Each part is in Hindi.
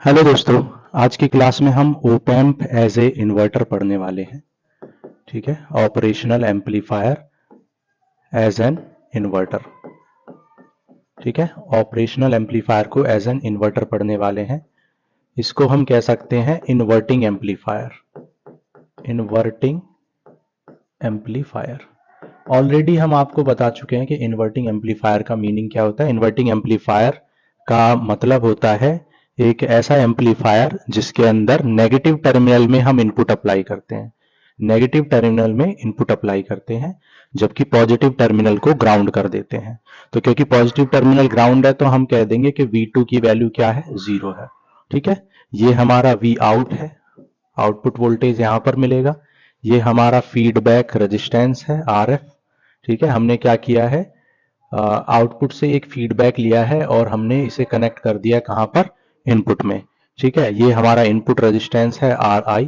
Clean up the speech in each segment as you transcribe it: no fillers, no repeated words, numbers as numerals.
हेलो दोस्तों, आज की क्लास में हम op amp as a inverter पढ़ने वाले हैं। ठीक है, operational amplifier as an inverter. ठीक है, ऑपरेशनल एम्पलीफायर को एज एन इन्वर्टर पढ़ने वाले हैं। इसको हम कह सकते हैं inverting amplifier. Inverting amplifier already हम आपको बता चुके हैं कि इन्वर्टिंग एम्पलीफायर का मीनिंग क्या होता है। इन्वर्टिंग एम्पलीफायर का मतलब होता है एक ऐसा एम्पलीफायर जिसके अंदर नेगेटिव टर्मिनल में हम इनपुट अप्लाई करते हैं। नेगेटिव टर्मिनल में इनपुट अप्लाई करते हैं जबकि पॉजिटिव टर्मिनल को ग्राउंड कर देते हैं। तो क्योंकि पॉजिटिव टर्मिनल ग्राउंड है तो हम कह देंगे कि V2 की वैल्यू क्या है, 0 है। ठीक है, ये हमारा V आउट है, आउटपुट वोल्टेज यहां पर मिलेगा। ये हमारा फीडबैक रेजिस्टेंस है RF। ठीक है, हमने क्या किया है, आउटपुट से एक फीडबैक लिया है और हमने इसे कनेक्ट कर दिया कहां पर, इनपुट में। ठीक है, ये हमारा इनपुट रेजिस्टेंस है RI।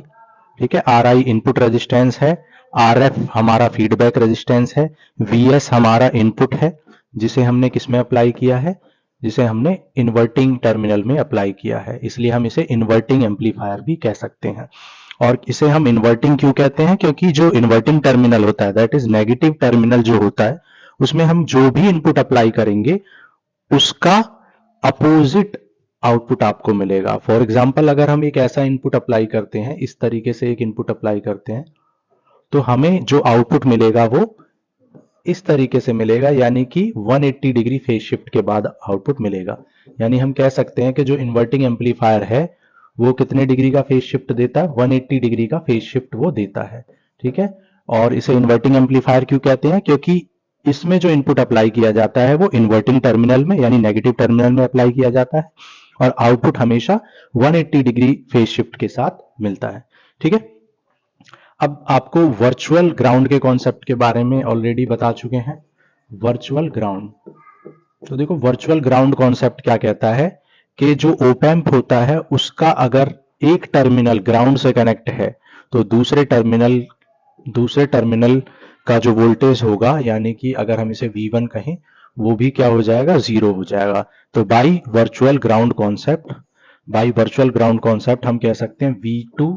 ठीक है, RI इनपुट रेजिस्टेंस है, RF हमारा फीडबैक रेजिस्टेंस है, VS हमारा इनपुट है जिसे हमने किस में अप्लाई किया है, जिसे हमने इन्वर्टिंग टर्मिनल में अप्लाई किया है। इसलिए हम इसे इन्वर्टिंग एम्पलीफायर भी कह सकते हैं। और इसे हम इन्वर्टिंग क्यों कहते हैं, क्योंकि जो इन्वर्टिंग टर्मिनल होता है, दैट इज नेगेटिव टर्मिनल जो होता है, उसमें हम जो भी इनपुट अप्लाई करेंगे उसका अपोजिट आउटपुट आपको मिलेगा। फॉर एग्जाम्पल, अगर हम एक ऐसा इनपुट अप्लाई करते हैं, इस तरीके से एक इनपुट अप्लाई करते हैं, तो हमें जो आउटपुट मिलेगा वो इस तरीके से मिलेगा, यानी कि 180 डिग्री फेज शिफ्ट के बाद आउटपुट मिलेगा। यानी हम कह सकते हैं कि जो इन्वर्टिंग एम्पलीफायर है वो कितने डिग्री का फेज शिफ्ट देता है, 180 डिग्री का फेज शिफ्ट वो देता है। ठीक है, और इसे इन्वर्टिंग एम्पलीफायर क्यों कहते हैं, क्योंकि इसमें जो इनपुट अप्लाई किया जाता है वो इन्वर्टिंग टर्मिनल में यानी नेगेटिव टर्मिनल में अप्लाई किया जाता है और आउटपुट हमेशा 180 डिग्री फेज शिफ्ट के साथ मिलता है। ठीक है, अब आपको वर्चुअल ग्राउंड के कॉन्सेप्ट के बारे में ऑलरेडी बता चुके हैं। वर्चुअल ग्राउंड, तो देखो वर्चुअल ग्राउंड कॉन्सेप्ट क्या कहता है कि जो ओप एम्प होता है उसका अगर एक टर्मिनल ग्राउंड से कनेक्ट है तो दूसरे टर्मिनल का जो वोल्टेज होगा, यानी कि अगर हम इसे V1 कहें, वो भी क्या हो जाएगा, 0 हो जाएगा। तो बाई वर्चुअल ग्राउंड कॉन्सेप्ट हम कह सकते हैं V2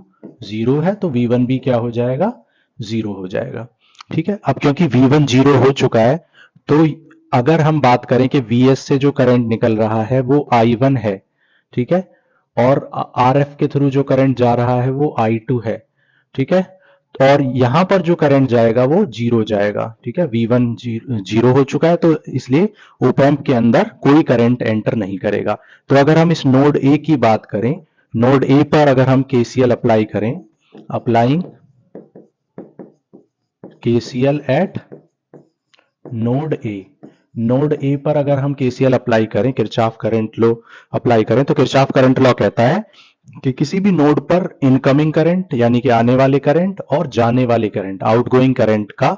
0 है तो V1 भी क्या हो जाएगा, 0 हो जाएगा। ठीक है, अब क्योंकि V1 0 हो चुका है तो अगर हम बात करें कि VS से जो करंट निकल रहा है वो I1 है। ठीक है, और RF के थ्रू जो करंट जा रहा है वो I2 है। ठीक है, और यहां पर जो करंट जाएगा वो 0 जाएगा। ठीक है, V1 0 हो चुका है तो इसलिए ओप एम्प के अंदर कोई करंट एंटर नहीं करेगा। तो अगर हम इस नोड ए की बात करें, नोड ए पर अगर हम KCL अप्लाई करें, applying KCL eight node A, node A पर अगर हम KCL अप्लाई करें, किरचॉफ करंट लॉ अप्लाई करें, तो किरचॉफ करंट लॉ कहता है कि किसी भी नोड पर इनकमिंग करंट यानी कि आने वाले करंट और जाने वाले करंट, आउटगोइंग करंट का,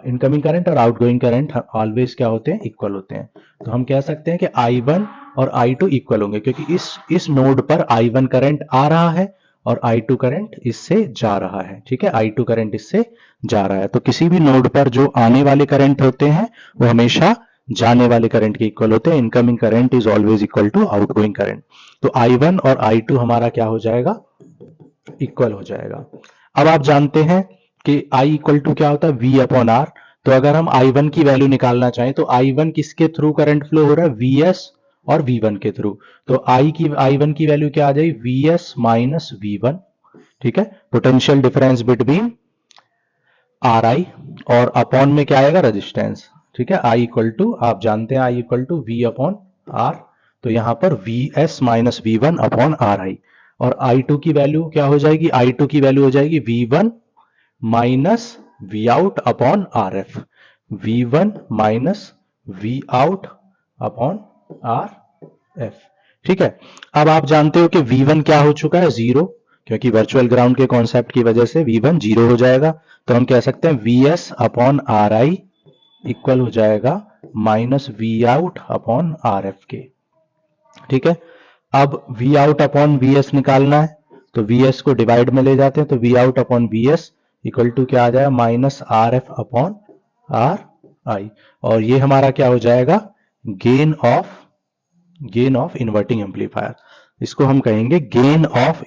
इनकमिंग करंट और आउटगोइंग करंट ऑलवेज क्या होते हैं, इक्वल होते हैं। तो हम कह सकते हैं कि I1 और I2 इक्वल होंगे क्योंकि इस नोड पर I1 करंट आ रहा है और I2 करंट इससे जा रहा है। ठीक है, I2 करंट इससे जा रहा है, तो किसी भी नोड पर जो आने वाले करंट होते हैं वो हमेशा जाने वाले करंट के इक्वल होते हैं। Incoming current is always equal to outgoing current. तो I1 और I2 हमारा क्या हो जाएगा, इक्वल हो जाएगा। अब आप जानते हैं कि I इक्वल टू क्या होता है, V अपॉन R। तो अगर हम I1 की वैल्यू निकालना चाहें तो I1 किसके थ्रू करंट फ्लो हो रहा है, VS और V1 के थ्रू। तो I1 की वैल्यू क्या आ जाएगी, VS माइनस V1। ठीक है, पोटेंशियल डिफरेंस बिटवीन RI और अपॉन में क्या आएगा, रेजिस्टेंस। ठीक है, I इक्वल टू, आप जानते हैं I equal to V upon R, तो यहां पर VS minus V1 upon RI। और I2 की वैल्यू क्या हो जाएगी, I2 की वैल्यू हो जाएगी V1 minus V out upon RF, V1 minus V out upon RF। ठीक है, अब आप जानते हो कि V1 क्या हो चुका है, 0, क्योंकि वर्चुअल ग्राउंड के कॉन्सेप्ट की वजह से V1 0 हो जाएगा। तो हम कह सकते हैं VS अपॉन RI इक्वल हो जाएगा minus V out upon RF के। ठीक है, अब V आउट अपॉन VS निकालना है तो VS को डिवाइड में ले जाते हैं, तो V out upon VS equal to क्या आ जाएगा, माइनस RF अपॉन RI। और ये हमारा क्या हो जाएगा, gain of gain of inverting amplifier, इसको हम कहेंगे गेन ऑफ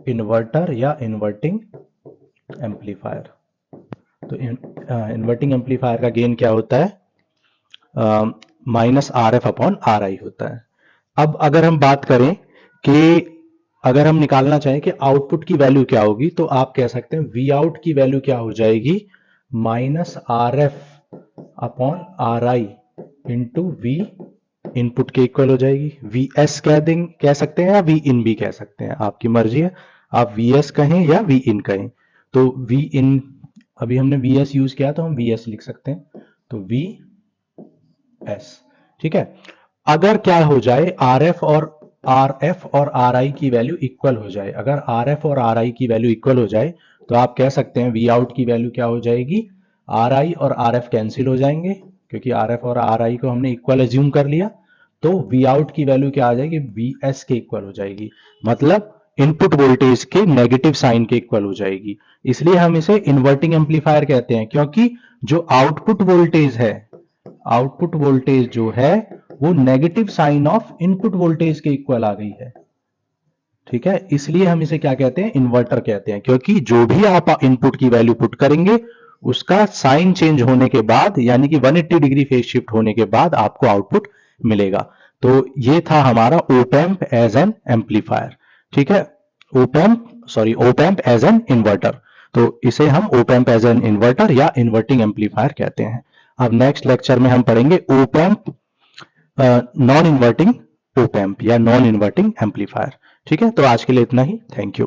इन्वर्टर या इन्वर्टिंग एम्पलीफायर। तो इन्वर्टिंग एम्पलीफायर का गेन क्या होता है? -RF/RI होता है। अब अगर हम बात करें कि अगर हम निकालना चाहें कि आउटपुट की वैल्यू क्या होगी, तो आप कह सकते हैं वी आउट की वैल्यू क्या हो जाएगी? -RF/RI इंटू वी इनपुट के इक्वल हो जाएगी। Vs कह सकते हैं या वी इन भी कह सकते हैं, आपकी मर्जी है, आप Vs कहें या वी इन कहें। तो वी इन, अभी हमने Vs यूज किया तो हम Vs लिख सकते हैं, तो Vs, ठीक है। अगर क्या हो जाए, RF और RI की वैल्यू इक्वल हो जाए, अगर RF और RI की वैल्यू इक्वल हो जाए तो आप कह सकते हैं वी आउट की वैल्यू क्या हो जाएगी? RI और RF कैंसिल हो जाएंगे, क्योंकि RF और RI को हमने इक्वल एज्यूम कर लिया, तो वी आउट की वैल्यू क्या आ जाएगी? Vs के इक्वल हो जाएगी, मतलब इनपुट वोल्टेज के नेगेटिव साइन के इक्वल हो जाएगी। इसलिए हम इसे इन्वर्टिंग एम्पलीफायर कहते हैं, क्योंकि जो आउटपुट वोल्टेज जो है वो negative sign of input voltage के इक्वल आ गई है, ठीक है। इसलिए हम इसे क्या कहते हैं? इन्वर्टर कहते हैं, क्योंकि जो भी आप इनपुट की वैल्यू पुट करेंगे उसका साइन चेंज होने के बाद, यानी कि 180 डिग्री फेज शिफ्ट होने के बाद आपको आउटपुट मिलेगा। तो ये था हमारा op amp as an amplifier, ठीक है। Op amp as an inverter, तो इसे हम op amp as an inverter या इन्वर्टिंग एम्पलीफायर कहते हैं। अब नेक्स्ट लेक्चर में हम पढ़ेंगे op amp non inverting op amp या नॉन इन्वर्टिंग एम्पलीफायर, ठीक है। तो आज के लिए इतना ही, थैंक यू।